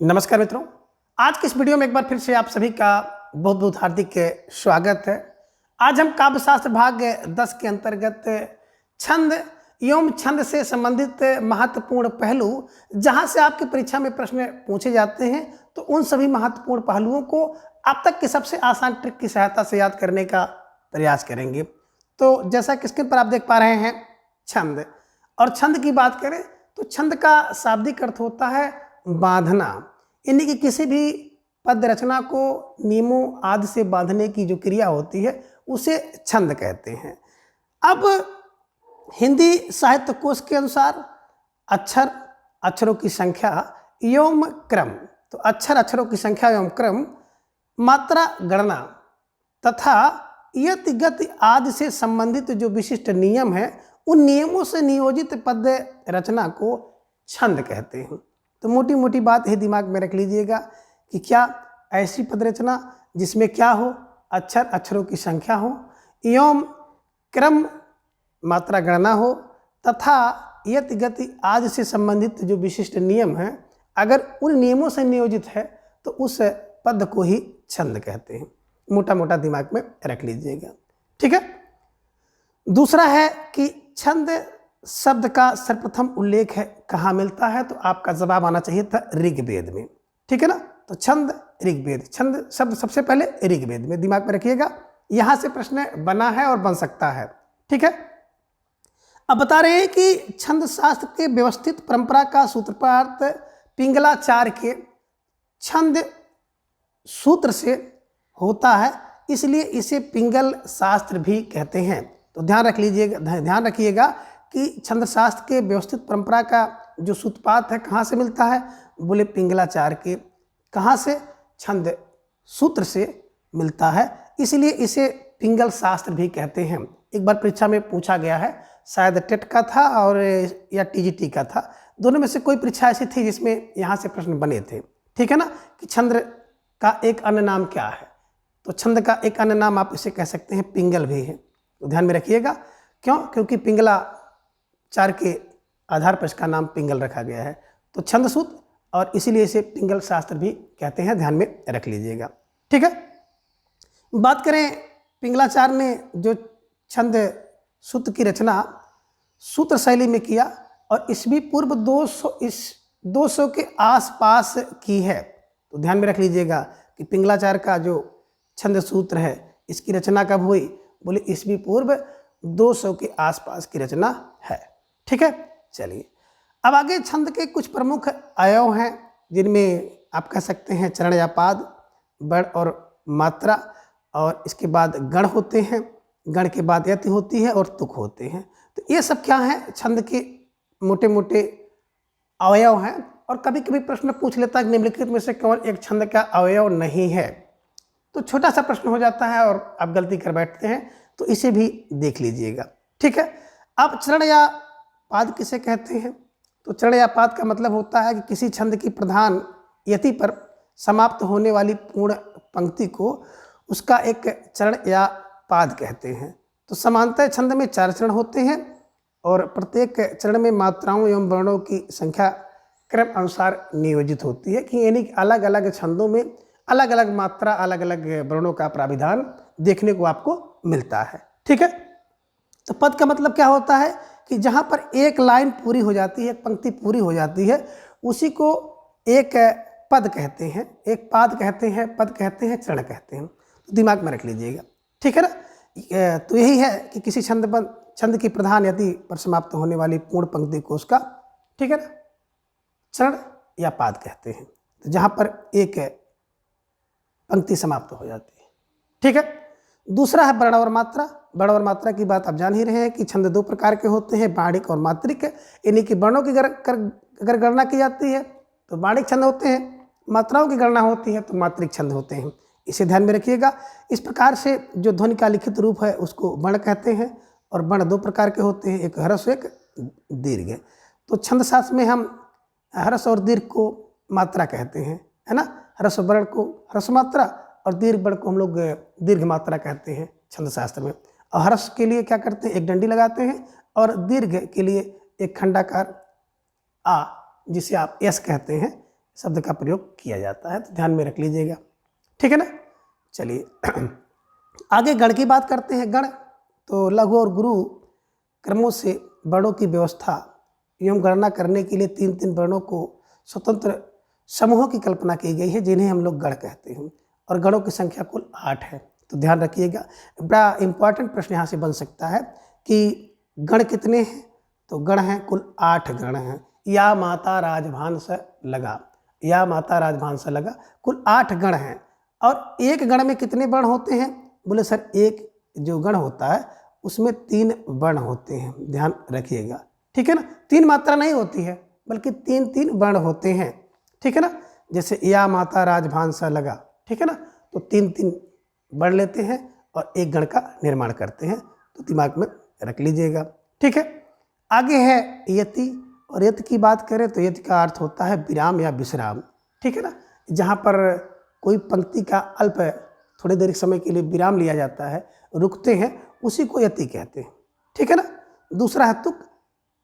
नमस्कार मित्रों, आज के इस वीडियो में एक बार फिर से आप सभी का बहुत बहुत हार्दिक स्वागत है। आज हम काव्यशास्त्र भाग 10 के अंतर्गत छंद एवं छंद से संबंधित महत्वपूर्ण पहलू, जहां से आपकी परीक्षा में प्रश्न पूछे जाते हैं, तो उन सभी महत्वपूर्ण पहलुओं को अब तक की सबसे आसान ट्रिक की सहायता से याद करने का प्रयास करेंगे। तो जैसा कि स्क्रीन पर आप देख पा रहे हैं, छंद और छंद की बात करें तो छंद का शाब्दिक अर्थ होता है बांधना, यानी कि किसी भी पद रचना को नियमों आदि से बांधने की जो क्रिया होती है उसे छंद कहते हैं। अब हिंदी साहित्य कोश के अनुसार अक्षर, अक्षरों की संख्या एवं क्रम, तो अक्षर, अक्षरों की संख्या एवं क्रम, मात्रा, गणना तथा यति गति आदि से संबंधित जो विशिष्ट नियम है, उन नियमों से नियोजित पद रचना को छंद कहते हैं। तो मोटी मोटी बात ही दिमाग में रख लीजिएगा कि क्या ऐसी पद रचना जिसमें क्या हो, अक्षर, अक्षरों की संख्या हो एवं क्रम, मात्रा, गणना हो तथा यति गति आदि से संबंधित जो विशिष्ट नियम हैं, अगर उन नियमों से नियोजित है तो उस पद को ही छंद कहते हैं। मोटा मोटा दिमाग में रख लीजिएगा, ठीक है। दूसरा है कि छंद शब्द का सर्वप्रथम उल्लेख है कहाँ मिलता है, तो आपका जवाब आना चाहिए था ऋग्वेद में, ठीक है ना। तो छंद ऋग्वेद, छंद शब्द सबसे पहले ऋग्वेद में, दिमाग में रखिएगा। यहां से प्रश्न बना है और बन सकता है, ठीक है। अब बता रहे हैं कि छंद शास्त्र के व्यवस्थित परंपरा का सूत्रपात पिंगलाचार्य के छंद सूत्र से होता है, इसलिए इसे पिंगल शास्त्र भी कहते हैं। तो ध्यान रखिएगा कि छंद शास्त्र के व्यवस्थित परंपरा का जो सूत्रपात है कहाँ से मिलता है, बोले पिंगलाचार्य के। कहाँ से? छंद सूत्र से मिलता है, इसलिए इसे पिंगल शास्त्र भी कहते हैं। एक बार परीक्षा में पूछा गया है, शायद टेट का था और या टीजीटी का था, दोनों में से कोई परीक्षा ऐसी थी जिसमें यहाँ से प्रश्न बने थे, ठीक है ना, कि छंद का एक अन्य नाम क्या है। तो छंद का एक अन्य नाम आप इसे कह सकते हैं पिंगल भी है। तो ध्यान में रखिएगा, क्यों? क्योंकि पिंगलाचार्य के आधार पर इसका नाम पिंगल रखा गया है। तो छंद सूत्र, और इसीलिए इसे पिंगल शास्त्र भी कहते हैं, ध्यान में रख लीजिएगा, ठीक है। बात करें पिंगलाचार्य ने जो छंद सूत्र की रचना सूत्र शैली में किया और ईस्वी पूर्व 200 के आसपास की है। तो ध्यान में रख लीजिएगा कि पिंगलाचार्य का जो छंद सूत्र है इसकी रचना कब हुई, बोले ईस्वी पूर्व 200 के आसपास की रचना है, ठीक है। चलिए अब आगे छंद के कुछ प्रमुख अवयव हैं, जिनमें आप कह सकते हैं चरण या पाद, वर्ण और मात्रा, और इसके बाद गण होते हैं, गण के बाद यति होती है और तुक होते हैं। तो ये सब क्या हैं, छंद के मोटे मोटे अवयव हैं। और कभी कभी प्रश्न पूछ लेता है निम्नलिखित में से कौन एक छंद का अवयव नहीं है, तो छोटा सा प्रश्न हो जाता है और आप गलती कर बैठते हैं, तो इसे भी देख लीजिएगा, ठीक है। अब चरण या पाद किसे कहते हैं, तो चरण या पाद का मतलब होता है कि किसी छंद की प्रधान यति पर समाप्त होने वाली पूर्ण पंक्ति को उसका एक चरण या पाद कहते हैं। तो समानतः छंद में 4 चरण होते हैं और प्रत्येक चरण में मात्राओं एवं वर्णों की संख्या क्रम अनुसार नियोजित होती है, कि यानी अलग अलग छंदों में अलग अलग मात्रा, अलग अलग वर्णों का प्राविधान देखने को आपको मिलता है, ठीक है। तो पद का मतलब क्या होता है कि जहाँ पर एक लाइन पूरी हो जाती है, एक पंक्ति पूरी हो जाती है, उसी को एक पद कहते हैं, एक पाद कहते हैं, पद कहते हैं, चरण कहते हैं। तो दिमाग में रख लीजिएगा, ठीक है ना। तो यही है कि किसी छंद की प्रधान यति पर समाप्त होने वाली पूर्ण पंक्ति को उसका, ठीक है ना, चरण या पाद कहते हैं। तो जहाँ पर एक पंक्ति समाप्त हो जाती है, ठीक है। दूसरा है वर्ण और मात्रा। वर्ण और मात्रा की बात आप जान ही रहे हैं कि छंद 2 प्रकार के होते हैं, बाणिक और मात्रिक। यानी कि वर्णों की अगर गणना की जाती है तो बाणिक छंद होते हैं, मात्राओं की गणना होती है तो मात्रिक छंद होते हैं। इसे ध्यान में रखिएगा। इस प्रकार से जो ध्वनि का लिखित रूप है उसको वर्ण कहते हैं, और वर्ण 2 प्रकार के होते हैं, एक ह्रस्व एक दीर्घ। तो छंद शास्त्र में हम ह्रस्व और दीर्घ को मात्रा कहते हैं, है ना। ह्रस्व वर्ण को ह्रस्व मात्रा और दीर्घ वर्ण को हम लोग दीर्घ मात्रा कहते हैं छंद शास्त्र में। और ह्रस्व के लिए क्या करते हैं, एक डंडी लगाते हैं, और दीर्घ के लिए एक खंडाकार आ, जिसे आप यस कहते हैं, शब्द का प्रयोग किया जाता है, तो ध्यान में रख लीजिएगा, ठीक है ना। चलिए आगे गण की बात करते हैं। गण तो लघु और गुरु क्रमों से वर्णों की व्यवस्था एवं गणना करने के लिए तीन तीन वर्णों को स्वतंत्र समूहों की कल्पना की गई है, जिन्हें हम लोग गण कहते हैं, और गणों की संख्या कुल 8 है। तो ध्यान रखिएगा, बड़ा इंपॉर्टेंट प्रश्न यहाँ से बन सकता है कि गण कितने हैं, तो गण हैं कुल 8 गण हैं। या माता राजभान से लगा, या माता राजभान से लगा, कुल 8 गण हैं। और एक गण में कितने वर्ण होते हैं, बोले सर एक जो गण होता है उसमें 3 वर्ण होते हैं, ध्यान रखिएगा, ठीक है ना। 3 मात्रा नहीं होती है बल्कि 3 वर्ण होते हैं, ठीक है ना। जैसे या माता राजभान सा लगा, ठीक है ना, तो 3 वर्ण लेते हैं और एक गण का निर्माण करते हैं, तो दिमाग में रख लीजिएगा, ठीक है। आगे है यति, और यति की बात करें तो यति का अर्थ होता है विराम या विश्राम, ठीक है ना। जहाँ पर कोई पंक्ति का अल्प थोड़ी देर समय के लिए विराम लिया जाता है, रुकते हैं, उसी को यति कहते हैं, ठीक है ना। दूसरा है तुक,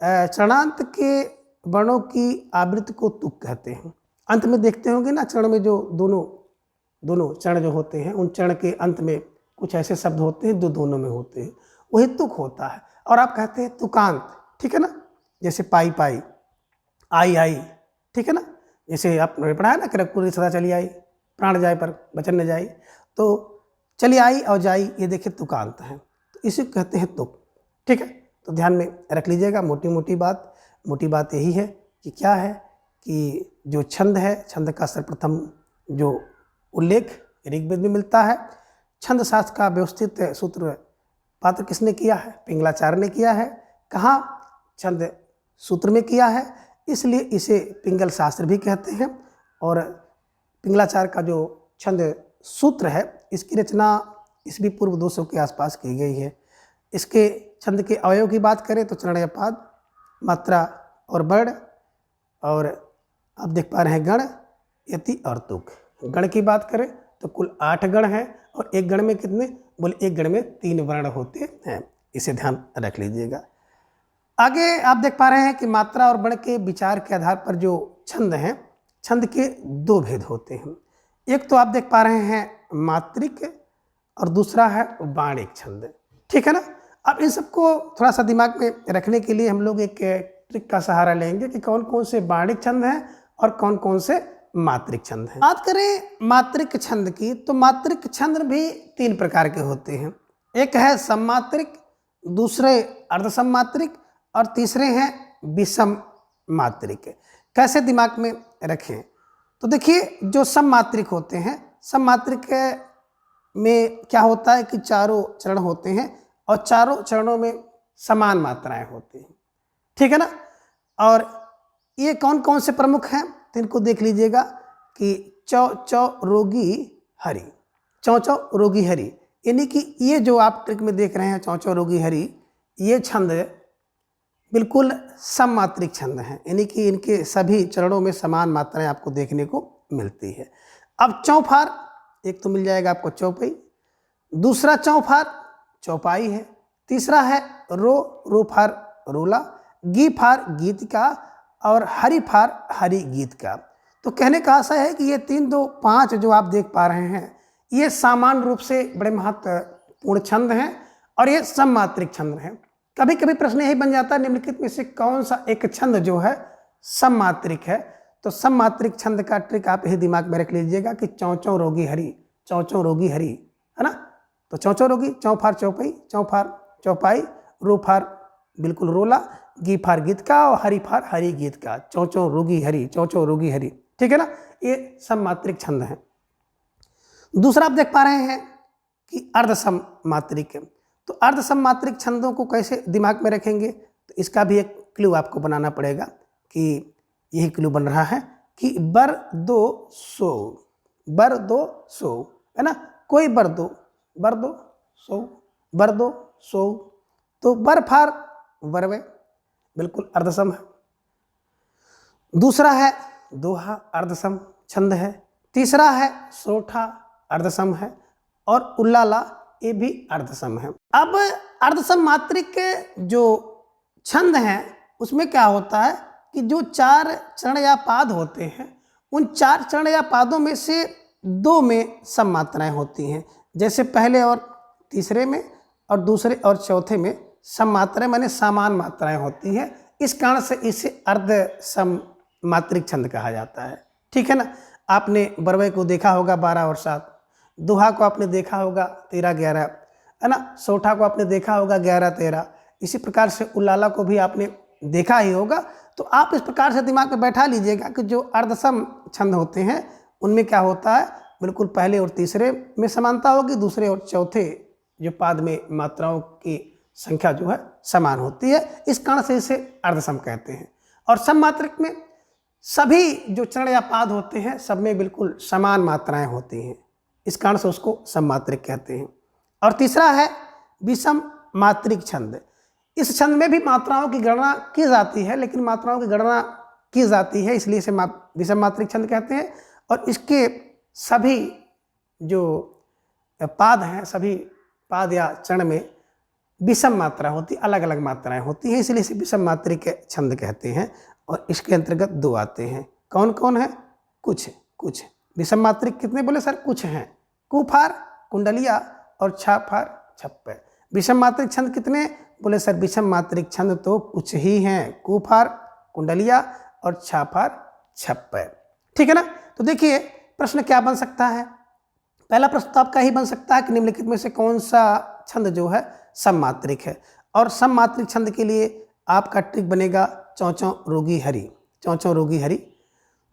चरणांत के वर्णों की आवृत्ति को तुक कहते हैं। अंत में देखते होंगे ना, चरण में जो दोनों चरण जो होते हैं, उन चरण के अंत में कुछ ऐसे शब्द होते हैं जो दोनों में होते हैं, वही तुक होता है। और आप कहते हैं तुकांत, ठीक है ना, जैसे पाई पाई, आई आई, ठीक है ना। जैसे आपने पढ़ा है ना कि रघुपुर सदा चली आई, प्राण जाए पर वचन न जाए, तो चली आई और जाई, ये देखिए तुकांत है, तो इसे कहते हैं तुक, ठीक है। तो ध्यान में रख लीजिएगा। मोटी बात यही है कि क्या है कि जो छंद है, छंद का सर्वप्रथम जो उल्लेख ऋग्वेद में मिलता है। छंद शास्त्र का व्यवस्थित सूत्र पात्र किसने किया है, पिंगलाचार्य ने किया है। कहाँ, छंद सूत्र में किया है, इसलिए इसे पिंगल शास्त्र भी कहते हैं। और पिंगलाचार्य का जो छंद सूत्र है, इसकी रचना ईस्वी पूर्व 200 के आसपास की गई है। इसके छंद के अवयव की बात करें तो चरण या पाद, मात्रा और वर्ण, और आप देख पा रहे हैं गण, यति और तुक। गण की बात करें तो कुल 8 गण हैं, और एक गण में कितने, बोले एक गण में 3 वर्ण होते हैं, इसे ध्यान रख लीजिएगा। आगे आप देख पा रहे हैं कि मात्रा और वर्ण के विचार के आधार पर जो छंद हैं, छंद के 2 भेद होते हैं। एक तो आप देख पा रहे हैं मात्रिक, और दूसरा है बाणिक छंद, ठीक है ना। अब इन सबको थोड़ा सा दिमाग में रखने के लिए हम लोग एक ट्रिक का सहारा लेंगे कि कौन कौन से बाणिक छंद हैं और कौन कौन से मात्रिक छंद हैं। बात करें मात्रिक छंद की, तो मात्रिक छंद भी 3 प्रकार के होते हैं। एक है सममात्रिक, दूसरे अर्धसममात्रिक, और तीसरे हैं विषम मात्रिक। कैसे दिमाग में रखें, तो देखिए जो सममात्रिक होते हैं, सममात्रिक में क्या होता है कि चारों चरण होते हैं और चारों चरणों में समान मात्राएं होती हैं, ठीक है ना। और ये कौन कौन से प्रमुख हैं, तो इनको देख लीजिएगा कि चौ चौ रोगी हरि, चौ चौ रोगी हरि, यानी कि ये जो आप ट्रिक में देख रहे हैं चौ चौ रोगी हरि, ये छंद बिल्कुल सममात्रिक छंद हैं, यानी कि इनके सभी चरणों में समान मात्राएं आपको देखने को मिलती है। अब चौफार, एक तो मिल जाएगा आपको चौपाई, दूसरा चौफार चौपाई है, तीसरा है रोफार रोला, गी फार गीत का, और हरि फार हरि गीत का। तो कहने का आशा है कि ये 3, 2, 5 जो आप देख पा रहे हैं, ये सामान्य रूप से बड़े महत्वपूर्ण छंद हैं और ये सममात्रिक छंद हैं। कभी कभी प्रश्न यही बन जाता है निम्नलिखित में से कौन सा एक छंद जो है सममात्रिक है। तो सममात्रिक छंद का ट्रिक आप यही दिमाग में रख लीजिएगा कि चौ चौ रोगी हरि, चौ चौ रोगी हरि, है ना। तो चौ चौ रोगी, चौफार चौपाई, चौफार चौपाई, रोफार बिल्कुल रोला, गी फार गीत का, और हरि फार हरि गीत का, चौ चौ रोगी हरि, चौ चौ रोगी हरि, ठीक है ना। ये सममात्रिक छंद है। दूसरा आप देख पा रहे हैं कि अर्धसममात्रिक। तो अर्धसममात्रिक छंदों को कैसे दिमाग में रखेंगे, तो इसका भी एक क्लू आपको बनाना पड़ेगा कि यही क्लू बन रहा है कि बर दो सो, बर दो सो, है ना। कोई बर दो सो, बर दो सो, तो बर फार बरवे बिल्कुल अर्धसम है। दूसरा है दोहा, अर्धसम छंद है। तीसरा है सोठा, अर्धसम है, और उल्लाला, ये भी अर्धसम है। अब अर्धसम मात्रिक के जो छंद हैं उसमें क्या होता है कि जो 4 चरण या पाद होते हैं उन 4 चरण या पादों में से 2 में सम मात्राएं होती हैं, जैसे पहले और तीसरे में और दूसरे और चौथे में सम मात्राएं माने समान मात्राएं होती हैं। इस कारण से इसे अर्ध सम मात्रिक छंद कहा जाता है। ठीक है ना। आपने बरवै को देखा होगा 12 और 7, दोहा को आपने देखा होगा 13-11, है ना, सोठा को आपने देखा होगा 11-13। इसी प्रकार से उल्लाला को भी आपने देखा ही होगा। तो आप इस प्रकार से दिमाग में बैठा लीजिएगा कि जो अर्धसम छंद होते हैं उनमें क्या होता है, बिल्कुल पहले और तीसरे में समानता होगी, दूसरे और चौथे जो पाद में मात्राओं की संख्या जो है समान होती है। इस कारण से इसे अर्धसम कहते हैं। और सम मात्रिक में सभी जो चरण या पाद होते हैं सब में बिल्कुल समान मात्राएं होती हैं, इस कारण से उसको सम मात्रिक कहते हैं। और तीसरा है विषम मात्रिक छंद। इस छंद में भी मात्राओं की गणना की जाती है, लेकिन मात्राओं की गणना की जाती है इसलिए इसे विषम मात्रिक छंद कहते हैं। और इसके सभी जो पाद हैं, सभी पाद या चरण में विषम मात्रा होती, अलग अलग मात्राएं होती हैं, इसलिए इसे विषम मात्रिक छंद कहते हैं। और इसके अंतर्गत 2 आते हैं। कौन कौन है? कुछ विषम मात्रिक कितने बोले सर? कुछ हैं, कुफार, कुंडलिया और छाफार, छप्पे। विषम मात्रिक छंद कितने बोले सर? विषम मात्रिक छंद तो कुछ ही हैं, कुफार, कुंडलिया और छाफार, छप्पे। ठीक है ना। तो देखिए प्रश्न क्या बन सकता है। पहला प्रश्न तो आपका ही बन सकता है कि निम्नलिखित में से कौन सा छंद जो है सम मात्रिक है। और सम मात्रिक छंद के लिए आपका ट्रिक बनेगा चौचौ रोगी हरि, चौचौ रोगी हरि।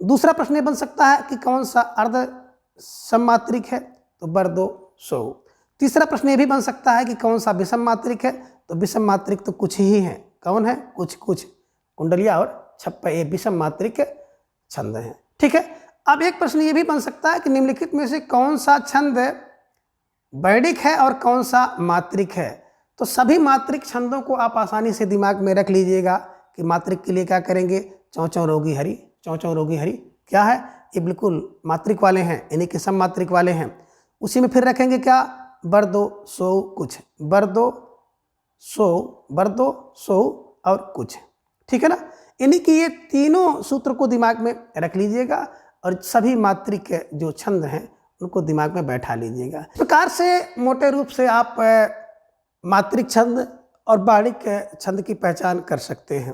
दूसरा प्रश्न ये बन सकता है कि कौन सा अर्ध सम मात्रिक है, तो बरदो सो। तीसरा प्रश्न ये भी बन सकता है कि कौन सा विषम मात्रिक है, तो विषम मात्रिक तो कुछ ही हैं। कौन है? कुछ, कुंडलिया और छप्पे, ये विषम मात्रिक छंद हैं। ठीक है। अब एक प्रश्न ये भी बन सकता है कि निम्नलिखित में से कौन सा छंद वैदिक है और कौन सा मात्रिक है। तो सभी मात्रिक छंदों को आप आसानी से दिमाग में रख लीजिएगा कि मात्रिक के लिए क्या करेंगे, चौचौ रोगी हरि। चौचौ रोगी हरि क्या है? ये बिल्कुल मात्रिक वाले हैं, यानी कि सम मात्रिक वाले हैं। उसी में फिर रखेंगे क्या, बरदो सो कुछ, बरदो सो और कुछ। ठीक है ना। यानी कि ये तीनों सूत्र को दिमाग में रख लीजिएगा और सभी मात्रिक जो छंद हैं उनको दिमाग में बैठा लीजिएगा। इस प्रकार से मोटे रूप से आप मात्रिक छंद और बाणिक छंद की पहचान कर सकते हैं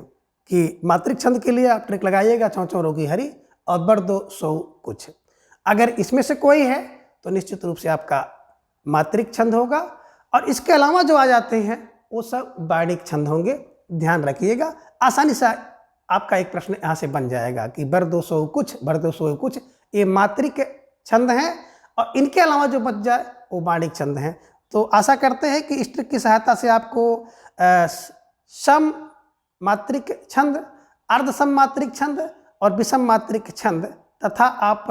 कि मात्रिक छंद के लिए आप ट्रिक लगाइएगा चौचौ रोगी हरि और बरदो सो कुछ। अगर इसमें से कोई है तो निश्चित रूप से आपका मात्रिक छंद होगा। और इसके अलावा जो आ जाते हैं वो सब बाणिक छंद होंगे, ध्यान रखिएगा। आसानी से आपका एक प्रश्न यहाँ से बन जाएगा कि बरदो सो कुछ ये मात्रिक छंद हैं और इनके अलावा जो बच जाए वो बाणिक छंद हैं। तो आशा करते हैं कि इस ट्रिक की सहायता से आपको सम मात्रिक छंद, अर्ध सम मात्रिक छंद और विषम मात्रिक छंद तथा आप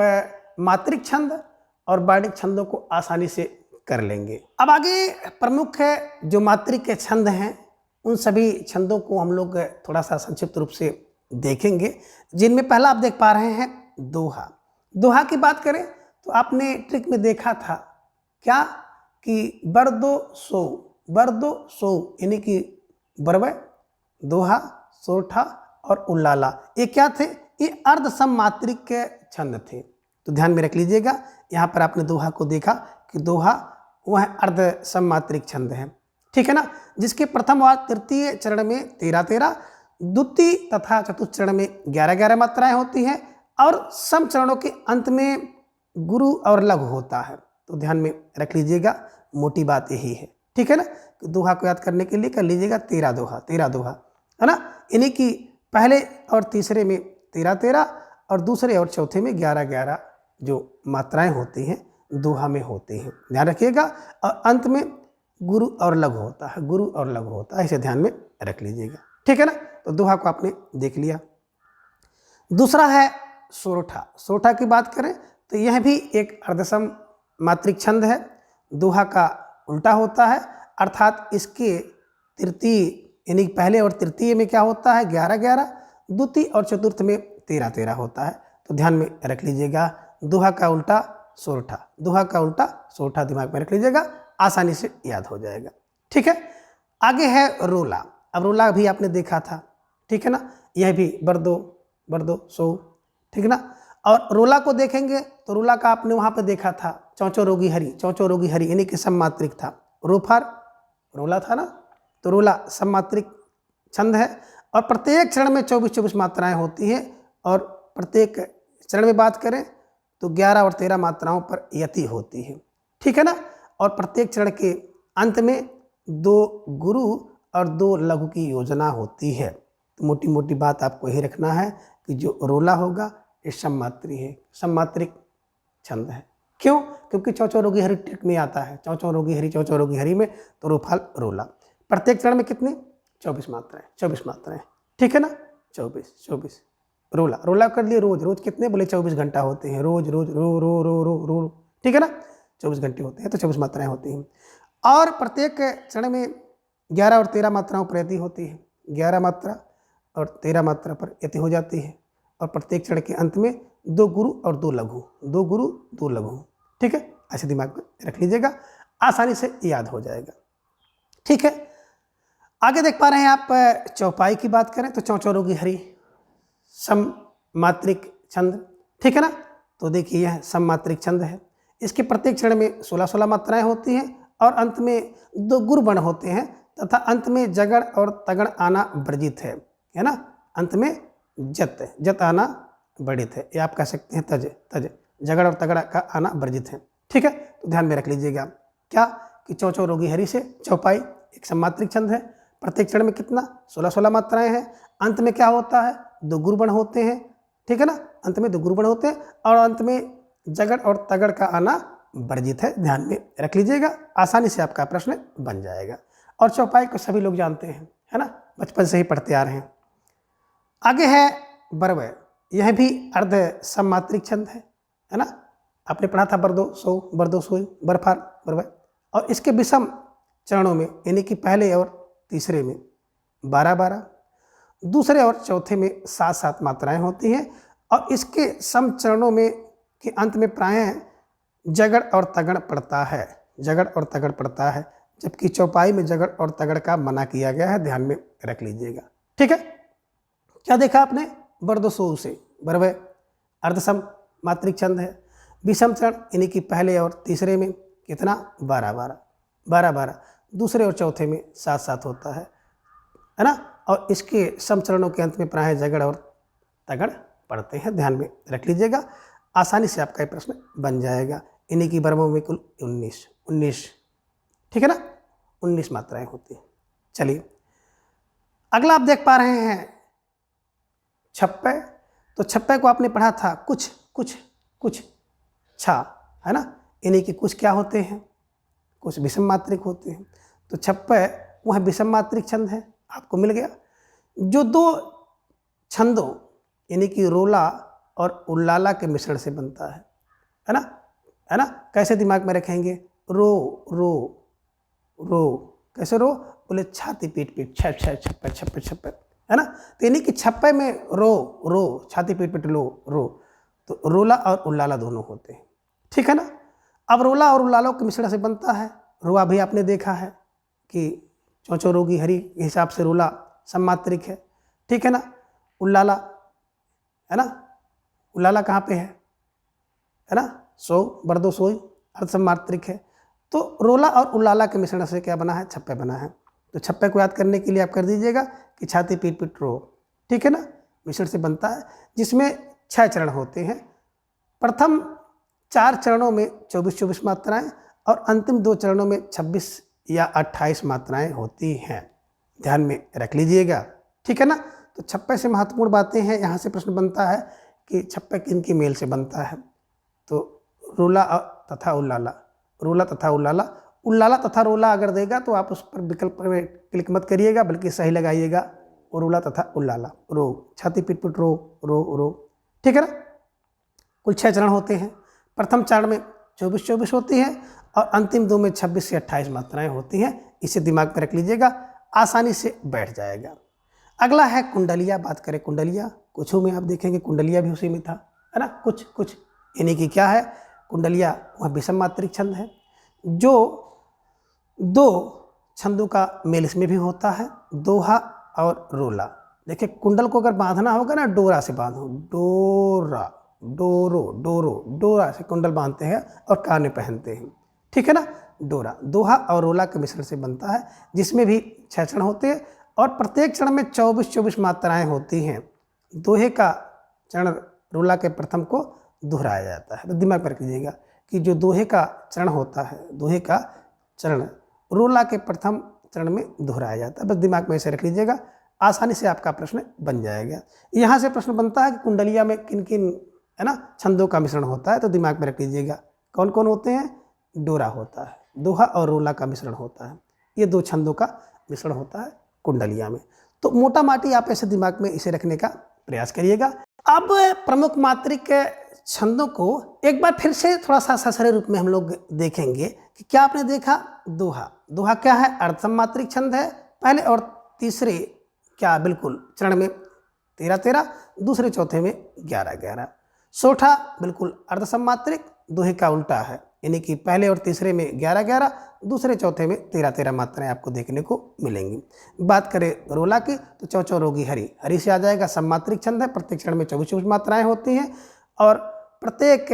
मात्रिक छंद और बाणिक छंदों को आसानी से कर लेंगे। अब आगे प्रमुख जो मात्रिक छंद हैं उन सभी छंदों को हम लोग थोड़ा सा संक्षिप्त रूप से देखेंगे, जिनमें पहला आप देख पा रहे हैं दोहा। दोहा की बात करें तो आपने ट्रिक में देखा था क्या कि बरदो सो यानी कि बरवै, दोहा, सोठा और उल्लाला, ये क्या थे? ये अर्ध सम मात्रिक छंद थे। तो ध्यान में रख लीजिएगा। यहाँ पर आपने दोहा को देखा कि दोहा वह अर्ध सम मात्रिक छंद है। ठीक है ना। जिसके प्रथम और तृतीय चरण में 13-13, द्वितीय तथा चतुर्थ चरण में 11-11 मात्राएं होती हैं और सम चरणों के अंत में गुरु और लघु होता है। तो ध्यान में रख लीजिएगा, मोटी बात यही है। ठीक है ना। तो दोहा को याद करने के लिए कर लीजिएगा 13 दोहा, है ना। यानी कि पहले और तीसरे में 13-13 और दूसरे और चौथे में 11-11 जो मात्राएं होती हैं दोहा में होती हैं, ध्यान रखिएगा। और अंत में गुरु और लघु होता है, इसे ध्यान में रख लीजिएगा। ठीक है ना। तो दोहा को आपने देख लिया। दूसरा है सोरठा। सोरठा की बात करें तो यह भी एक अर्धसम मात्रिक छंद है। दोहा का उल्टा होता है, अर्थात इसके तृतीय यानी पहले और तृतीय में क्या होता है 11-11, द्वितीय और चतुर्थ में 13-13 होता है। तो ध्यान में रख लीजिएगा, दोहा का उल्टा सोरठा, दोहा का उल्टा सोरठा दिमाग में रख लीजिएगा, आसानी से याद हो जाएगा। ठीक है। आगे है रोला। अब रोला भी आपने देखा था, ठीक है ना। यह भी बरदो सो, ठीक है ना। और रोला को देखेंगे तो रोला का आपने वहाँ पे देखा था चौचो रोगी हरी, चौचो रोगी हरी यानी कि सममात्रिक था। रोफार रोला था ना, तो रोला सममात्रिक छंद है और प्रत्येक चरण में 24-24 मात्राएं होती हैं और प्रत्येक चरण में बात करें तो 11 और 13 मात्राओं पर यति होती है, ठीक है ना। और प्रत्येक चरण के अंत में 2 गुरु और 2 लघु की योजना होती है। तो मोटी मोटी बात आपको यही रखना है कि जो रोला होगा ये सममात्री है, सममात्रिक छंद है। क्यों? क्योंकि चौचो रोगी हरी ट्रिक में आता है, चौचो रोगी हरी, चौचो रोगी हरी में, तो रोफाल रोला। प्रत्येक चरण में कितनी? 24 मात्राएं, 24 मात्राएं, ठीक है ना। 24 रोला, रोला कर लिए रोज, रोज कितने बोले 24 घंटा होते हैं, रोज रोज रो रो रो रो रो, ठीक है ना, 24 घंटे होते हैं तो 24 मात्राएं होती हैं। और प्रत्येक चरण में 11 और 13 मात्राओं पर यति होती है, 11 मात्रा और 13 मात्रा पर यति हो जाती है। और प्रत्येक चरण के अंत में 2 गुरु और 2 लघु, 2 गुरु 2 लघु, ठीक है। ऐसे दिमाग में रख लीजिएगा, आसानी से याद हो जाएगा, ठीक है। आगे देख पा रहे हैं आप चौपाई की बात करें तो चौचो रोगी हरी सममात्रिक छंद, ठीक है ना। तो देखिए यह सममात्रिक छंद है। इसके प्रत्येक चरण में 16-16 मात्राएं होती हैं और अंत में 2 गुरु बण होते हैं तथा अंत में जगड़ और तगड़ आना वर्जित है ना। अंत में जत आना वर्जित है, या आप कह सकते हैं तज, जगड़ और तगड़ा का आना वर्जित है, ठीक है। तो ध्यान में रख लीजिएगा क्या कि चौचो रोगी हरी से चौपाई एक सममात्रिक छंद है। प्रत्येक चरण में कितना? 16-16 मात्राएं हैं। अंत में क्या होता है? 2 गुरु बण होते हैं, ठीक है ना। अंत में 2 गुरु बण होते हैं और अंत में जगड़ और तगड़ का आना वर्जित है, ध्यान में रख लीजिएगा, आसानी से आपका प्रश्न बन जाएगा। और चौपाई को सभी लोग जानते हैं, है ना, बचपन से ही पढ़ते आ रहे हैं। आगे है बरवय, यह भी अर्ध सममात्रिक छंद है ना। आपने पढ़ा था बरदो सो, बरदो सोई, बरफार, बरवय। और इसके विषम चरणों में यानी कि पहले और तीसरे में 12-12, दूसरे और चौथे में 7-7 मात्राएं होती हैं और इसके सम चरणों में के अंत में प्रायः जगड़ और तगड़ पड़ता है, जगड़ और तगड़ पड़ता है, जबकि चौपाई में जगड़ और तगड़ का मना किया गया है, ध्यान में रख लीजिएगा, ठीक है। क्या देखा आपने? बरदोसो से बरवय अर्धसम मात्रिक छंद है। विषम चरण यानी कि पहले और तीसरे में कितना? 12-12, दूसरे और चौथे में 7-7 होता है ना। और इसके सम चरणों के अंत में प्रायः जगड़ और तगड़ पढ़ते हैं, ध्यान में रख लीजिएगा, आसानी से आपका ये प्रश्न बन जाएगा। इन्हीं की वर्मों में कुल 19, ठीक है ना, 19 मात्राएं होती हैं। चलिए अगला आप देख पा रहे हैं छप्पे। तो छप्पे को आपने पढ़ा था कुछ छा, है ना। इन्हीं के कुछ क्या होते हैं? कुछ विषम मात्रिक होते हैं। तो छप्पे वह विषम मात्रिक छंद है, आपको मिल गया, जो 2 छंदों यानी कि रोला और उल्लाला के मिश्रण से बनता है ना, है ना। कैसे दिमाग में रखेंगे? रो रो रो, कैसे रो? बोले छाती पीट पीट, छप्पे छप्पे छप्पे, है ना। तो यानी कि छप्पे में रो रो, छाती पीट पीट लो रो, तो रोला और उल्लाला दोनों होते हैं, ठीक है ना। अब रोला और उल्लालों के मिश्रण से बनता है रोआ, भी आपने देखा है कि चौचो रोगी हरी के हिसाब से रोला सममात्रिक है, ठीक है ना। उल्लाला, है ना, उल्लाला कहाँ पे है ना, सो बरदो सोई अर्ध सममात्रिक है। तो रोला और उल्लाला के मिश्रण से क्या बना है? छप्पे बना है। तो छप्पे को याद करने के लिए आप कर दीजिएगा कि छाती पीट पीट रो, ठीक है ना, मिश्रण से बनता है, जिसमें 6 चरण होते हैं। प्रथम 4 चरणों में 24-24 मात्राएं और अंतिम 2 चरणों में 26 या 28 मात्राएं होती हैं, ध्यान में रख लीजिएगा, ठीक है ना। तो छप्पे से महत्वपूर्ण बातें हैं, यहाँ से प्रश्न बनता है कि छप्पे किन की मेल से बनता है। तो रोला तथा उल्लाला, रोला तथा उल्लाला, उल्लाला तथा रोला अगर देगा तो आप उस पर विकल्प में क्लिक मत करिएगा, बल्कि सही लगाइएगा, रोला तथा उल्लाला, रो, छाती पीट पीट रो रो रो, ठीक है ना। कुल 6 चरण होते हैं। प्रथम चरण में 24-24 होती हैं और अंतिम 2 में 26 से 28 मात्राएं होती हैं, इसे दिमाग में रख लीजिएगा, आसानी से बैठ जाएगा। अगला है कुंडलिया। बात करें कुंडलिया, कुछ में आप देखेंगे कुंडलिया भी उसी में था, है ना। कुछ यानी कि क्या है? कुंडलिया वह विषम मात्रिक छंद है, जो 2 छंदों का मेल इसमें भी होता है, दोहा और रोला। देखिए कुंडल को अगर बांधना होगा ना, डोरा से बांधो, डोरा, डोरो, डोरो, डोरा से कुंडल बांधते हैं और कान में पहनते हैं, ठीक है ना। डोरा दोहा और रोला के मिश्रण से बनता है, जिसमें भी 6 चरण होते हैं और प्रत्येक चरण में 24-24 मात्राएं होती हैं। दोहे का चरण रोला के प्रथम को दोहराया जाता है। तो दिमाग में रख लीजिएगा कि जो दोहे का चरण होता है, दोहे का चरण रोला के प्रथम चरण में दोहराया जाता है। बस दिमाग में ऐसे रख लीजिएगा, आसानी से आपका प्रश्न बन जाएगा। यहाँ से प्रश्न बनता है कि कुंडलिया में किन किन, है ना, छंदों का मिश्रण होता है। तो दिमाग में रख लीजिएगा कौन कौन होते हैं। डोरा होता है, दोहा और रोला का मिश्रण होता है, ये 2 छंदों का मिश्रण होता है कुंडलिया में। तो मोटा माटी आप ऐसे दिमाग में इसे रखने का प्रयास करिएगा। अब प्रमुख मात्रिक छंदों को एक बार फिर से थोड़ा सा ससरे रूप में हम लोग देखेंगे कि क्या आपने देखा। दोहा, दोहा क्या है, अर्धसमात्रिक छंद है। पहले और तीसरे क्या बिल्कुल चरण में 13-13, दूसरे चौथे में 11-11। सोठा बिल्कुल अर्धसमात्रिक, दोहे का उल्टा है, यानी कि पहले और तीसरे में 11-11, दूसरे चौथे में 13-13 मात्राएं आपको देखने को मिलेंगी। बात करें रोला की तो चौचौ रोगी हरि, हरि से आ जाएगा, सम्मात्रिक छंद है, प्रत्येक क्षण में 24-24 मात्राएं होती हैं और प्रत्येक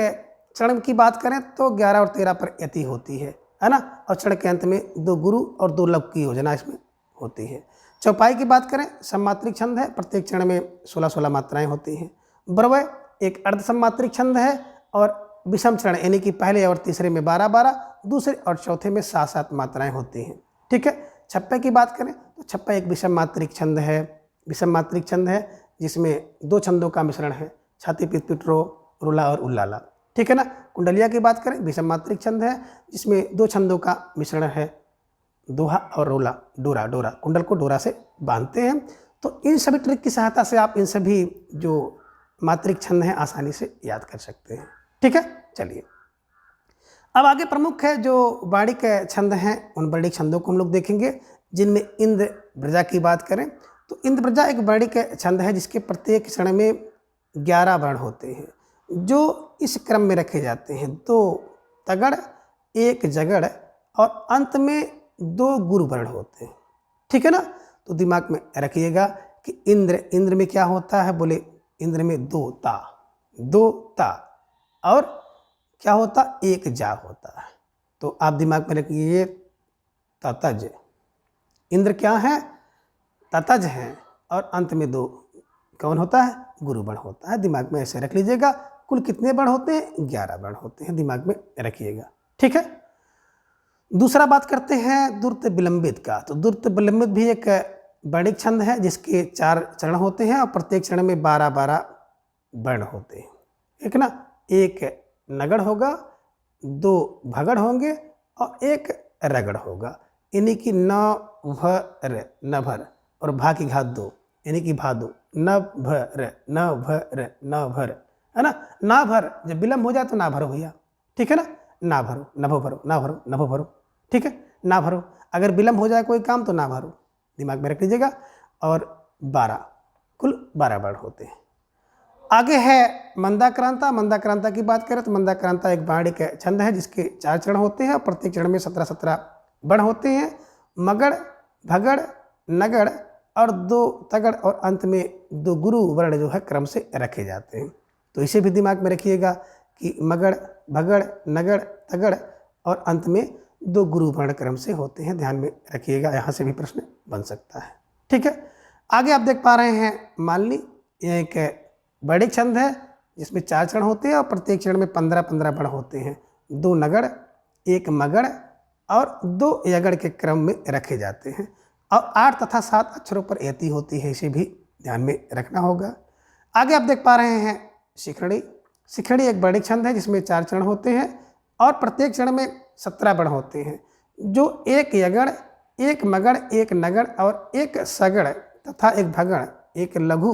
चरण की बात करें तो 11 और 13 पर यति होती है ना। और चरण के अंत में 2 गुरु और 2 लव की योजना इसमें होती है। चौपाई की बात करें, सम्मात्रिक छंद है, प्रत्येक चरण में 16-16 मात्राएं होती हैं। बरवय एक अर्धसम्मात्रिक छंद है और विषम चरण यानी कि पहले और तीसरे में 12-12, दूसरे और चौथे में 7-7 मात्राएं होती हैं, ठीक है। छप्पे की बात करें तो छप्पा एक विषम मात्रिक छंद है, विषम मात्रिक छंद है जिसमें 2 छंदों का मिश्रण है, छाती पित पिटरो, रुला और उल्लाला, ठीक है ना। कुंडलिया की बात करें, विषम मात्रिक छंद है जिसमें 2 छंदों का मिश्रण है, दोहा और रोला, डोरा, डोरा, कुंडल को डोरा से बांधते हैं। तो इन सभी ट्रिक की सहायता से आप इन सभी जो मात्रिक छंद हैं आसानी से याद कर सकते हैं, ठीक है। चलिए अब आगे प्रमुख है जो वाणिक छंद हैं, उन वाणिक छंदों को हम लोग देखेंगे, जिनमें इंद्र ब्रजा की बात करें तो इंद्र ब्रजा एक वाणिक छंद है जिसके प्रत्येक चरण में 11 वर्ण होते हैं, जो इस क्रम में रखे जाते हैं, 2 तगड़, 1 जगड़ और अंत में 2 गुरु वर्ण होते हैं, ठीक है ना। तो दिमाग में रखिएगा कि इंद्र में क्या होता है, बोले इंद्र में 2 ता और क्या होता, 1 जा होता है। तो आप दिमाग में रखिए ततज, इंद्र क्या है, ततज हैं और अंत में 2 कौन होता है, गुरु वर्ण होता है। दिमाग में ऐसे रख लीजिएगा। कुल कितने वर्ण होते हैं, 11 वर्ण होते हैं, दिमाग में रखिएगा, ठीक है। दूसरा बात करते हैं दुर्त विलंबित का। तो दुर्त विलंबित भी एक वाणिक छंद है जिसके 4 चरण होते हैं और प्रत्येक चरण में 12-12 वर्ण होते हैं, एक ना। 1 नगड़ होगा, 2 भगड़ होंगे और 1 रगड़ होगा, यानी कि न भर न भर और भा की घात 2 यानी कि भादो, न भर न भर न भर, है ना। ना भर जब विलम्ब हो जाए तो ना भरो भैया, ठीक है ना। ना भरो, नभो भरो, ना भरो, नभो भरो, ठीक है, ना भरो। अगर विलम्ब हो जाए कोई काम तो ना भरो, दिमाग में रख लीजिएगा। और 12 कुल 12 वर्ण होते हैं। आगे है मंदाक्रांता। मंदाक्रांता की बात करें तो मंदाक्रांता एक वाणिक छंद है जिसके 4 चरण होते हैं और प्रत्येक चरण में 17-17 वर्ण होते हैं। मगड़, भगड़, नगड़ और 2 तगड़ और अंत में 2 गुरु वर्ण जो है क्रम से रखे जाते हैं। तो इसे भी दिमाग में रखिएगा कि मगड़, भगड़, नगड़, तगड़ और अंत में 2 गुरु वर्ण क्रम से होते हैं, ध्यान में रखिएगा। यहाँ से भी प्रश्न बन सकता है, ठीक है। आगे आप देख पा रहे हैं मालनी, यह एक वाणिक छंद है जिसमें 4 चरण होते हैं और प्रत्येक चरण में 15-15 वर्ण होते हैं। 2 नगड़, 1 मगड़ और 2 यगड़ के क्रम में रखे जाते हैं और 8 तथा 7 अक्षरों पर यति होती है, इसे भी ध्यान में रखना होगा। आगे आप देख पा रहे हैं शिखड़ी। शिखड़ी एक वाणिक छंद है जिसमें 4 चरण होते हैं और प्रत्येक चरण में 17 वर्ण होते हैं, जो 1 यगड़, 1 मगड़, 1 नगड़ और 1 सगड़ तथा 1 भगड़, 1 लघु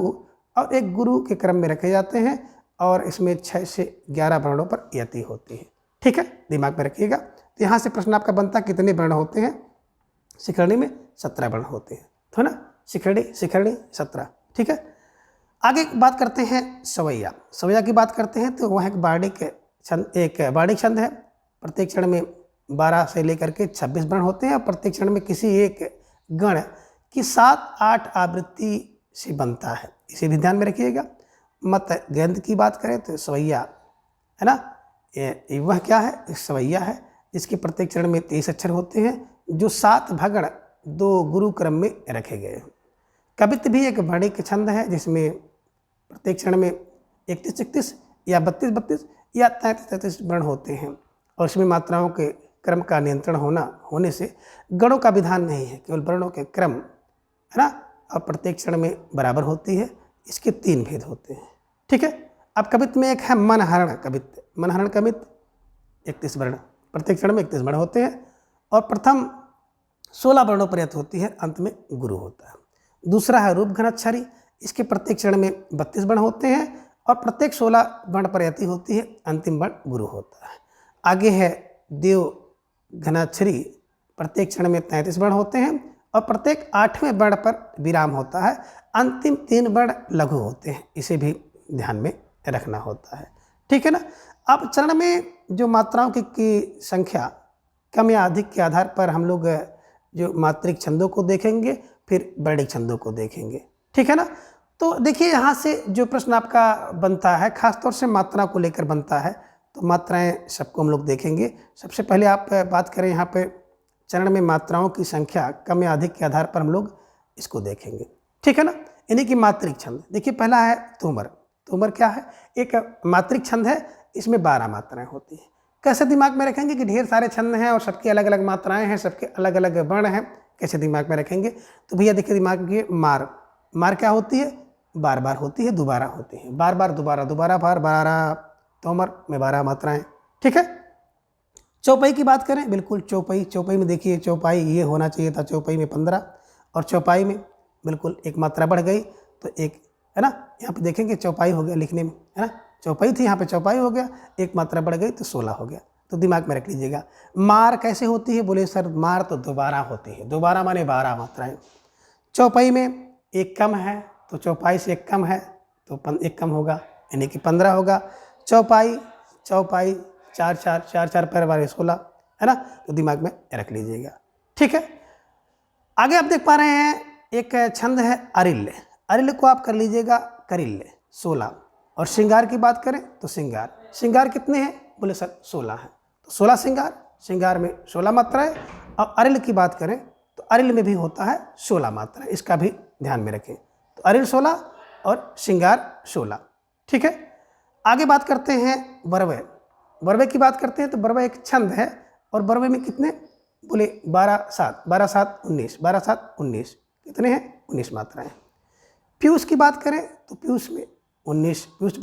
और 1 गुरु के क्रम में रखे जाते हैं और इसमें 6 से 11 वर्णों पर यति होती है, ठीक है, दिमाग में रखिएगा। तो यहाँ से प्रश्न आपका बनता कितने वर्ण होते हैं, शिखरणी में 17 वर्ण होते हैं, तो ना शिखरणी 17, ठीक है। आगे बात करते हैं सवैया। सवैया की बात करते हैं तो वह एक वाणिक छंद है। प्रत्येक चरण में 12 से लेकर के 26 वर्ण होते हैं और प्रत्येक चरण में किसी एक गण की 7-8 आवृत्ति से बनता है, इसे भी ध्यान में रखिएगा। मत गेंद की बात करें तो सवैया है ना, वह क्या है, एक सवैया है जिसके प्रत्येक चरण में 23 अक्षर होते हैं जो 7 भगड़ 2 गुरु क्रम में रखे गए हैं। कवित्त भी एक वर्णिक छंद है जिसमें प्रत्येक चरण में 31-31 या 32-32 या 33-33 वर्ण होते हैं और इसमें मात्राओं के क्रम का नियंत्रण होने से गणों का विधान नहीं है, केवल वर्णों के क्रम है ना, और प्रत्येक चरण में बराबर होती है। इसके 3 भेद होते हैं। ठीक है। अब कवित्त में एक है मनहरण कवित्त। मनहरण कवित्त 31 वर्ण, प्रत्येक चरण में 31 वर्ण होते हैं और प्रथम 16 वर्णों पर्यंत होती है, अंत में गुरु होता है। दूसरा है रूप घनाक्षरी, इसके प्रत्येक चरण में 32 वर्ण होते हैं और प्रत्येक 16 वर्ण पर्यंत होती है, अंतिम वर्ण गुरु होता है। आगे है देव घनाक्षरी, प्रत्येक चरण में 33 वर्ण होते हैं और प्रत्येक 8वें वर्ण पर विराम होता है, अंतिम 3 वर्ण लघु होते हैं, इसे भी ध्यान में रखना होता है। ठीक है ना। अब चरण में जो मात्राओं की संख्या कम या अधिक के आधार पर हम लोग जो मात्रिक छंदों को देखेंगे, फिर वर्णिक छंदों को देखेंगे। ठीक है ना। तो देखिए यहाँ से जो प्रश्न आपका बनता है खासतौर से मात्रा को लेकर बनता है, तो मात्राएं सबको हम लोग देखेंगे। सबसे पहले आप बात करें यहाँ पे चरण में मात्राओं की संख्या कम या अधिक के आधार पर हम लोग इसको देखेंगे। ठीक है ना। इन्हीं की मात्रिक छंद देखिए, पहला है तोमर। तोमर क्या है, एक मात्रिक छंद है, इसमें 12 मात्राएं होती हैं। कैसे दिमाग में रखेंगे कि ढेर सारे छंद हैं और सबकी अलग अलग मात्राएं हैं, सबके अलग अलग वर्ण हैं, कैसे दिमाग में रखेंगे। तो भैया देखिए दिमाग में मार, मार क्या होती है, बार बार होती है, दोबारा होती है, बार बार दोबारा दोबारा बार 12, तोमर में 12 मात्राएं। ठीक है। चौपाई की बात करें, बिल्कुल चौपाई, चौपाई में देखिए चौपाई ये होना चाहिए था, चौपाई में 15 और चौपाई में बिल्कुल एक मात्रा बढ़ गई तो एक है ना, यहाँ पे देखेंगे चौपाई हो गया लिखने में है ना, चौपाई थी यहाँ पे चौपाई हो गया, एक मात्रा बढ़ गई तो 16 हो गया, तो दिमाग में रख लीजिएगा। मार कैसे होती है, बोले सर मार तो दोबारा होती है, दोबारा माने 12 मात्राएं। चौपाई में एक कम है तो चौपाई से एक कम है तो एक कम होगा, यानी कि 15 होगा। चौपाई चौपाई 4 पैर वाले 16 है ना, तो दिमाग में रख लीजिएगा। ठीक है। आगे आप देख पा रहे हैं एक छंद है अरिल्य। अरिल्य को आप कर लीजिएगा करिल्य 16। और श्रृंगार की बात करें तो श्रृंगार, श्रृंगार कितने हैं, बोले सर 16 है, तो 16 श्रृंगार, श्रृंगार में 16 मात्राएं। और अरिल्य की बात करें तो अरिल्य में भी होता है 16 मात्राएं, इसका भी ध्यान में रखें। तो अरिल्य 16 और श्रृंगार 16। ठीक है। आगे बात करते हैं बरवे। बरवे की बात करते हैं तो बरवे एक छंद है और बरवे में कितने, बोले 12-7, 12-7 19, 12-7 19, कितने हैं, 19 मात्राएं। पीयूष की बात करें तो पीयूष में 19, पीयूष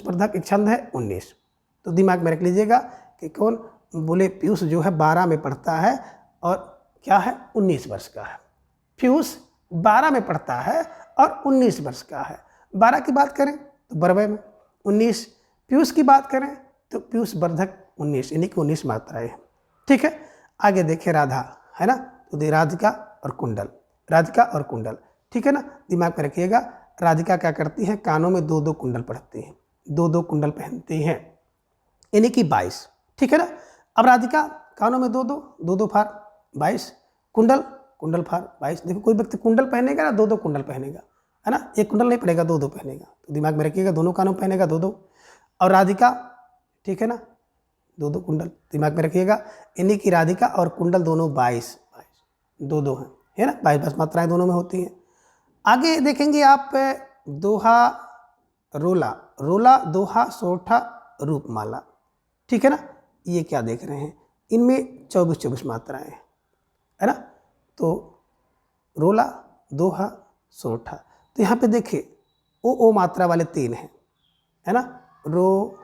वर्धक एक छंद है 19, तो दिमाग में रख लीजिएगा कि कौन, बोले पीयूष जो है 12 में पढ़ता है और क्या है, 19 वर्ष का है। पीयूष 12 में पढ़ता है और 19 वर्ष का है। 12 की बात करें तो बरवे में 19, पीयूष की बात करें तो पीयूष वर्धक 19, यानी कि 19 मात्राएं हैं। ठीक है। आगे देखिए राधा है ना, तो राधिका और कुंडल, राधिका और कुंडल। ठीक है ना, दिमाग में रखिएगा। राधिका क्या करती है, कानों में 2-2 कुंडल पहनती हैं, 2-2 कुंडल पहनती हैं, यानी कि 22। ठीक है ना। अब राधिका कानों में 2-2 फार 22, कुंडल फार 22। देखो कोई व्यक्ति कुंडल पहनेगा ना, 2-2 कुंडल पहनेगा है ना, एक कुंडल नहीं पहनेगा, 2-2 पहनेगा, तो दिमाग में रखिएगा दोनों कानों पहनेगा 2-2। और राधिका ठीक है ना, 2-2 कुंडल दिमाग में रखिएगा, यानी कि राधिका और कुंडल दोनों 22, 2-2 हैं, है ना, 22 मात्राएं दोनों में होती हैं। आगे देखेंगे आप दोहा रोला, रोला दोहा सोठा रूपमाला। ठीक है ना, ये क्या देख रहे हैं, इनमें 24 मात्राएं हैं, है ना, तो रोला दोहा सोठा। तो यहाँ पे देखिए ओ मात्रा वाले 3 हैं, है ना, रो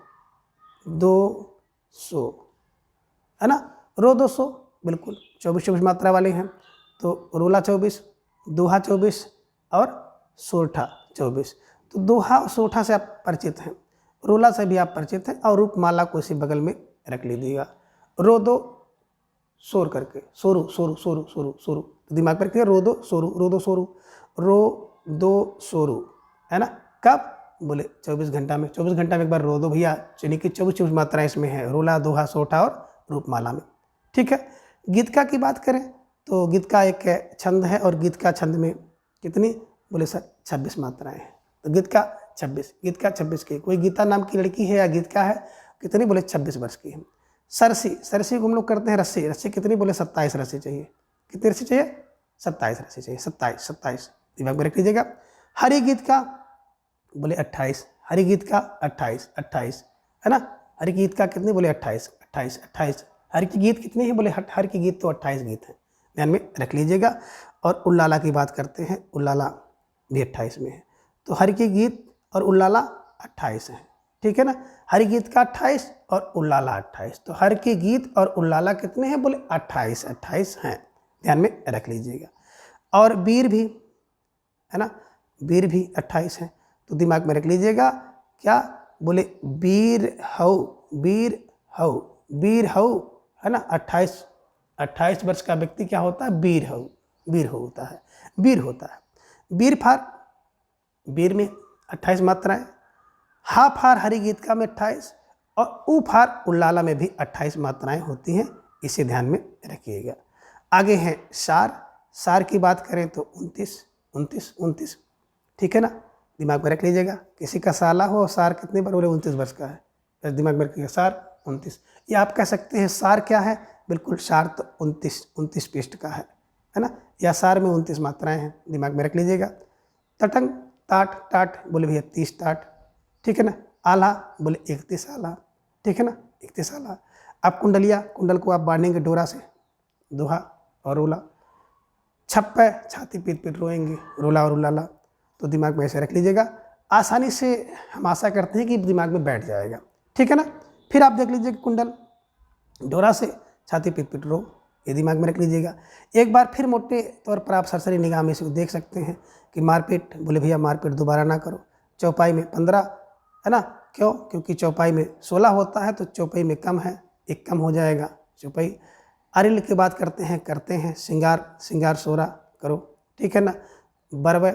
दो सो, है ना, रो 200 बिल्कुल 24 मात्रा वाले हैं। तो रोला 24, दोहा 24 और सोठा 24। तो दोहा और सोठा से आप परिचित हैं, रोला से भी आप परिचित हैं, और रूपमाला को इसी बगल में रख लीजिएगा। रो दो सोर करके, सोरू सोरू सोरू सोरू सोरू, तो दिमाग पर रखिए, रो दो सोरू, रो दो सोरू, रो दो सोरू, है ना, कब, बोले 24 घंटा में, 24 घंटा में एक बार रो दो भैया, यानी कि 24 मात्राएं इसमें है, रोला दोहा सोठा और रूपमाला में। ठीक है। गीतका की बात करें तो गीतका एक छंद है और गीतका छंद में कितनी, बोले सर 26 मात्राएं हैं। तो गीतका 26। गीतिका 26 की। कोई गीता नाम की लड़की है या गीतिका है, कितनी बोले 26 वर्ष की है। सरसी, सरसी को हम लोग करते हैं रस्सी, रस्सी कितनी बोले 27 रस्सी चाहिए। कितनी रस्सी चाहिए? 27 रस्सी चाहिए। 27 दिमाग में रख लीजिएगा। हरि गीत का बोले 28, हरि गीत का 28 है ना। हरि गीत का कितने बोले 28। हरि की गीत कितनी है बोले हर की गीत तो 28 गीत है, ध्यान में रख लीजिएगा। और उल्लाला की बात करते हैं, उल्लाला भी 28 में है। तो हरि की गीत और उल्लाला 28 है, ठीक है ना। हरि गीत का 28 और उल्लाला 28। तो हर की गीत और उल्लाला कितने हैं बोले 28 हैं, ध्यान में रख लीजिएगा। और वीर भी है ना, वीर भी 28 है। तो दिमाग में रख लीजिएगा क्या बोले वीर हऊ है ना। 28 वर्ष का व्यक्ति क्या होता है? वीर हो होता है, वीर होता है। वीर फार, वीर में 28 मात्राएं। हा फार हरि गीत का में 28 और ऊ फार उल्लाला में भी 28 मात्राएं होती हैं, इसे ध्यान में रखिएगा। आगे हैं सार, सार की बात करें तो 29, ठीक है ना। दिमाग में रख लीजिएगा। किसी का साला हो, सार कितने बार बोले 29 वर्ष का है, बस दिमाग में रखिएगा सार 29। या आप कह सकते हैं सार क्या है, बिल्कुल सार तो 29 पृष्ठ का है ना। या सार में 29 मात्राएं हैं, दिमाग में रख लीजिएगा। तटंग टाट बोले भैया 30 टाट, ठीक है ना। आला बोले 31 आला, ठीक है ना, 31 आला। आप कुंडलिया, कुंडल को आप बांधेंगे डोरा से, दोहा और रोला। छप्पे छाती पीट रोएंगे, रोला और उलाला। तो दिमाग में ऐसे रख लीजिएगा, आसानी से हम आशा करते हैं कि दिमाग में बैठ जाएगा, ठीक है ना। फिर आप देख लीजिए कुंडल डोरा से छाती पीट रो, ये दिमाग में रख लीजिएगा। एक बार फिर मोटे तौर पर आप सरसरी निगाह में से देख सकते हैं कि मारपीट बोले भैया मारपीट दोबारा ना करो। चौपाई में 15 है ना, क्यों? क्योंकि चौपाई में 16 होता है, तो चौपाई में कम है, एक कम हो जाएगा चौपाई। आरिल की बात करते हैं श्रृंगार 16 करो, ठीक है ना। बरवे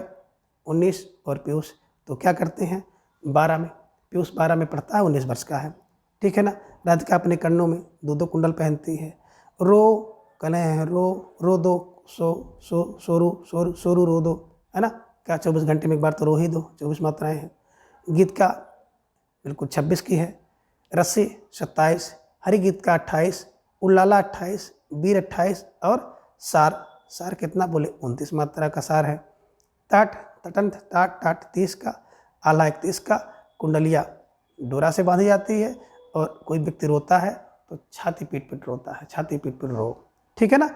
19 और पीयूष तो क्या करते हैं 12 में, पीयूष 12 में पढ़ता है, 19 वर्ष का है, ठीक है ना। राधिका अपने कन्नों में 2 कुंडल पहनती है। रो कले हैं रो दो सोरू रो दो है ना। क्या 24 घंटे में एक बार तो रो ही दो, 24 मात्राएं हैं। गीत का बिल्कुल 26 की है। रस्सी 27, हरि गीत का 28, उल्लाला 28, वीर 28 और सार कितना बोले 29 मात्रा का सार है। टाट 30 का, आला 31 का। कुंडलिया डोरा से बांधी जाती है और कोई व्यक्ति रोता है तो छाती पीट रोता है, छाती पीट रो, ठीक है ना।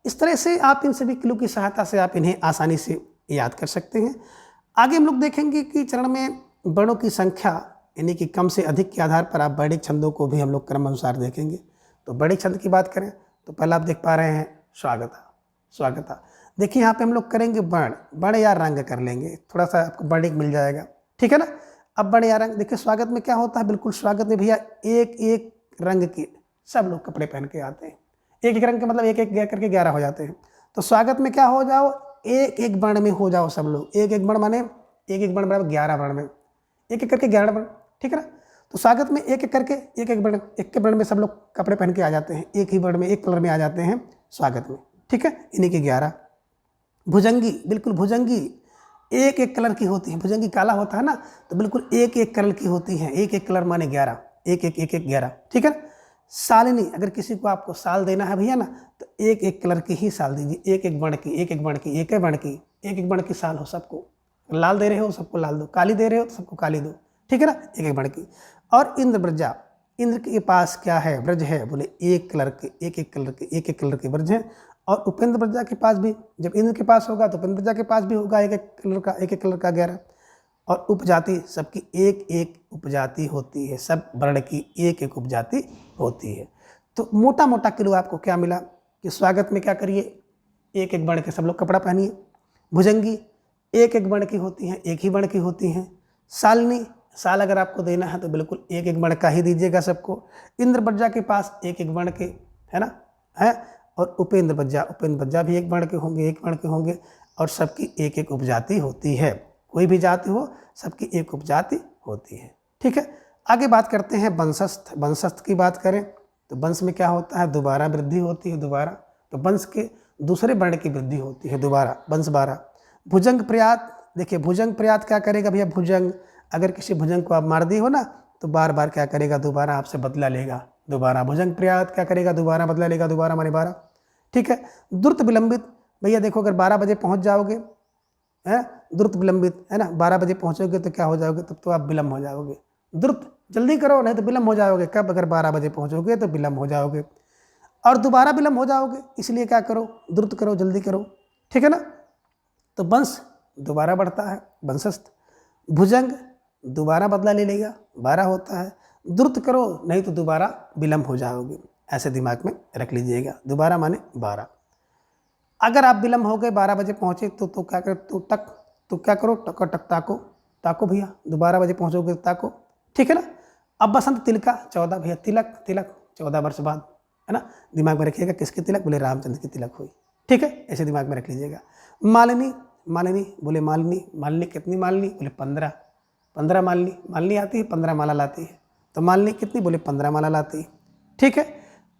इस तरह से आप इन सभी क्लू की सहायता से आप इन्हें आसानी से याद कर सकते हैं। आगे हम लोग देखेंगे कि चरण में वर्णों की संख्या यानी कि कम से अधिक के आधार पर आप वर्णिक छंदों को भी हम लोग क्रम अनुसार देखेंगे। तो वर्णिक छंद की बात करें तो पहला आप देख पा रहे हैं स्वागता। देखिए यहाँ पे हम लोग करेंगे वर्ण या रंग कर लेंगे, थोड़ा सा आपको वर्णिक मिल जाएगा, ठीक है ना। अब वर्ण या रंग देखिए, स्वागत में क्या होता है, बिल्कुल स्वागत में भैया एक रंग के सब लोग कपड़े पहन के आते हैं। एक रंग के मतलब एक करके 11 हो जाते हैं। तो स्वागत में क्या हो जाओ, एक वर्ण में हो जाओ सब लोग। एक वर्ण माने एक वर्ण बराबर 11 वर्ण में, एक करके 11 वर्ण, ठीक है ना। तो स्वागत में एक करके एक वर्ण, एक के वर्ण में सब लोग कपड़े पहन के आ जाते हैं, एक ही वर्ण में एक कलर में आ जाते हैं स्वागत में, ठीक है, इन्हीं के 11। भुजंगी, बिल्कुल भुजंगी एक कलर की होती है। भुजंगी काला होता है ना, तो बिल्कुल एक कलर की होती है। एक कलर माने 11, एक 11, ठीक है ना। सालिनी, अगर किसी को आपको साल देना है भैया ना, तो एक कलर की ही साल दीजिए। एक वर्ण की साल हो सबको। लाल दे रहे हो सबको लाल दो, काली दे रहे हो तो सबको काली दो, ठीक है ना, एक वर्ण की। और इंद्र ब्रजा, इंद्र के पास क्या है, ब्रज है, बोले एक कलर के एक कलर के ब्रज हैं। और उपेंद्र ब्रजा के पास भी, जब इंद्र के पास होगा तो उपेंद्र ब्रजा के पास भी होगा एक कलर का 11। और उपजाति, सबकी एक उपजाति होती है, सब वर्ण की एक उपजाति होती है। तो मोटा मोटा क्लू आपको क्या मिला कि स्वागत में क्या करिए, एक वर्ण के सब लोग कपड़ा पहनिए। भुजंगी एक वर्ण की होती हैं, एक ही वर्ण की होती हैं। सालनी, साल अगर आपको देना है तो बिल्कुल एक वर्ण का ही दीजिएगा सबको। इंद्र ब्रजा के पास एक वर्ण के है ना है। और उपेंद्र ब्रजा भी एक वर्ण के होंगे और सबकी एक उपजाति होती है। कोई भी जाति हो सबकी एक उपजाति होती है, ठीक है। आगे बात करते हैं वंशस्थ की बात करें तो वंश में क्या होता है, दोबारा वृद्धि होती है, दोबारा। तो वंश के दूसरे वर्ण की वृद्धि होती है दोबारा, वंश 12। भुजंग प्रयात, देखिए भुजंग प्रयात क्या करेगा भैया, भुजंग अगर किसी भुजंग को आप मार दी हो ना तो बार बार क्या करेगा, दोबारा आपसे बदला लेगा। दोबारा भुजंग प्रयात क्या करेगा, दोबारा बदला लेगा। दोबारा माने 12, ठीक है। द्रुत विलंबित, भैया देखो अगर 12 बजे पहुंच जाओगे, है द्रुत विलंबित, है ना, 12 बजे पहुंचोगे तो क्या हो जाओगे, तब तो आप विलंब हो जाओगे। द्रुत जल्दी करो नहीं तो विलंब हो जाओगे। कब, अगर 12 बजे पहुंचोगे तो विलंब हो जाओगे। और दोबारा विलंब हो जाओगे, इसलिए क्या करो, द्रुत करो, जल्दी करो, ठीक है ना। तो वंश दोबारा बढ़ता है, वंशस्थ। भुजंग दोबारा बदला ले लेगा, 12 होता है। द्रुत करो नहीं तो दोबारा विलंब हो जाओगे, ऐसे दिमाग में रख लीजिएगा। दोबारा माने 12। अगर आप विलंब हो गए, 12 बजे पहुंचे तो क्या करो, तो क्या करो, टक टक ताको भैया, 12 बजे पहुंचोगे तो ताको, ठीक है ना। अब बसंत तिलका 14 भैया, तिलक 14 वर्ष बाद, है ना। दिमाग में रखिएगा किसकी तिलक, बोले रामचंद्र की तिलक हुई, ठीक है, ऐसे दिमाग में रख लीजिएगा। मालिनी बोले मालिनी कितनी मालिनी, बोले 15 मालिनी आती है, 15 माला लाती है। तो मालिनी कितनी, बोले 15 माला लाती है, ठीक है।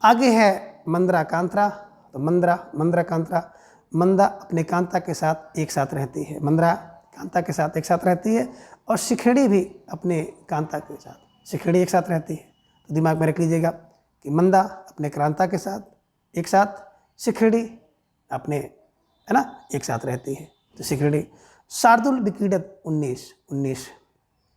आगे है मंद्रा कांत्रा, तो मंद्रा कांत्रा, मंदा अपने कांता के साथ एक साथ रहती है, मंद्रा कांता के साथ एक साथ रहती है। और शिखड़ी भी अपने कांता के साथ, शिखड़ी एक साथ रहती है। तो दिमाग में रख लीजिएगा कि मंदा अपने कांता के साथ एक साथ, शिखड़ी अपने, है ना, एक साथ रहती है। तो शिखड़ी। शार्दुल विक्रीडत 19,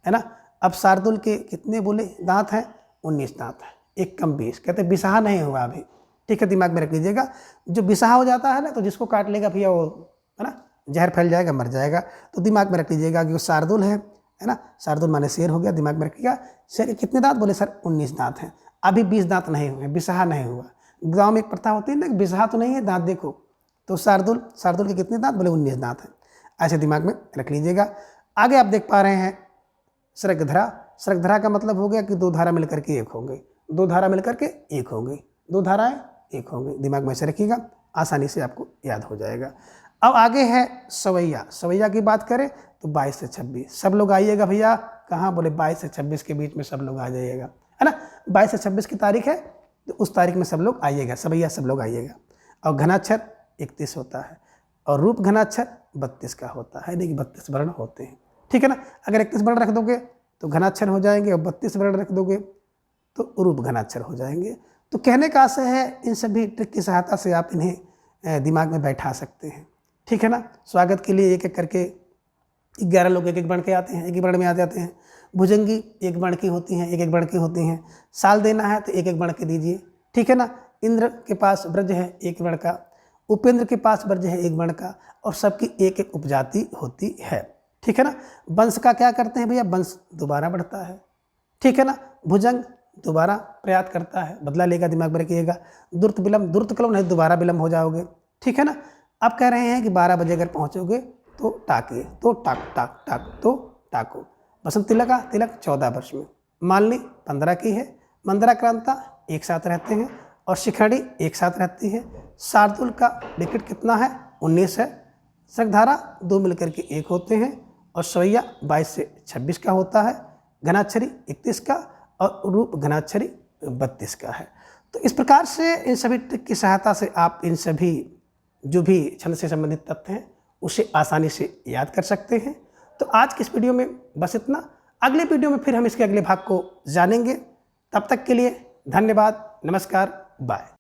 है ना। अब शार्दुल के कितने बोले दांत हैं, 19 दांत हैं, एक कम 20, कहते बिसाहा नहीं हुआ अभी, ठीक है। दिमाग में रख लीजिएगा, जो बिसाहा हो जाता है ना तो जिसको काट लेगा भैया वो, है ना, जहर फैल जाएगा, मर जाएगा। तो दिमाग में रख लीजिएगा कि वो शार्दुल है ना। शार्दुल माने शेर हो गया, दिमाग में रखिएगा। शेर के कितने दांत, बोले सर 19 दांत हैं, अभी 20 दांत नहीं हुए, बिसाहा नहीं हुआ। गाँव में एक प्रथा होती है ना, बिसाहा तो नहीं है, दांत देखो। तो शार्दुल के कितने दांत, बोले 19 दांत हैं, ऐसे दिमाग में रख लीजिएगा। आगे आप देख पा रहे हैं श्रगधरा का मतलब हो गया कि 2 धारा मिलकर के एक हो गई, 2 धारा मिलकर के एक हो गई, 2 धाराएं एक हो गई। दिमाग में ऐसे रखिएगा, आसानी से आपको याद हो जाएगा। अब आगे है सवैया की बात करें तो 22 से 26, सब लोग आइएगा भैया, कहाँ, बोले 22 से 26 के बीच में सब लोग आ जाइएगा, है ना। 22 से 26 की तारीख है तो उस तारीख में सब लोग आइएगा, सवैया सब लोग आइएगा। और घनाक्षर 31 होता है और रूप घनाक्षर 32 का होता है, देखिए 32 वर्ण होते हैं, ठीक है ना। अगर 31 वर्ण रख दोगे तो घनाक्षर हो जाएंगे और 32 वर्ण रख दोगे तो रूप घनाक्षर हो जाएंगे। तो कहने का आशय है, इन सभी ट्रिक की सहायता से आप इन्हें दिमाग में बैठा सकते हैं, ठीक है ना। स्वागत के लिए एक एक करके 11 लोग एक एक वर्ण के आते हैं, एक ही वर्ण में आ जाते हैं। भुजंगी एक वर्ण की होती हैं, एक एक वर्ण की होती हैं। साल देना है तो एक एक वर्ण के दीजिए, ठीक है ना। इंद्र के पास ब्रज है एक वर्ण का, उपेंद्र के पास ब्रज है एक वर्ण का, और सबकी एक एक उपजाति होती है, ठीक है ना। वंश का क्या करते हैं भैया, वंश दोबारा बढ़ता है, ठीक है ना। भुजंग दोबारा प्रयात करता है, बदला लेगा, दिमाग में रखिएगा। द्रुत करो नहीं दोबारा विलंब हो जाओगे, ठीक है ना। अब कह रहे हैं कि 12 बजे अगर पहुंचोगे तो टाकिए, तो टाको। बसंत तिलक 14 वर्ष में, मालिनी 15 की है, मंदरा क्रांता एक साथ रहते हैं और शिखड़ी एक साथ रहती है। शार्दुल का विकेट कितना है, 19 है। श्रगधारा 2 मिलकर के 1 होते हैं और सवैया 22 से 26 का होता है। घनाक्षरी 31 का और रूप घनाक्षरी 32 का है। तो इस प्रकार से इन सभी ट्रिक की सहायता से आप इन सभी जो भी छंद से संबंधित तथ्य हैं उसे आसानी से याद कर सकते हैं। तो आज की इस वीडियो में बस इतना। अगले वीडियो में फिर हम इसके अगले भाग को जानेंगे। तब तक के लिए धन्यवाद, नमस्कार, बाय।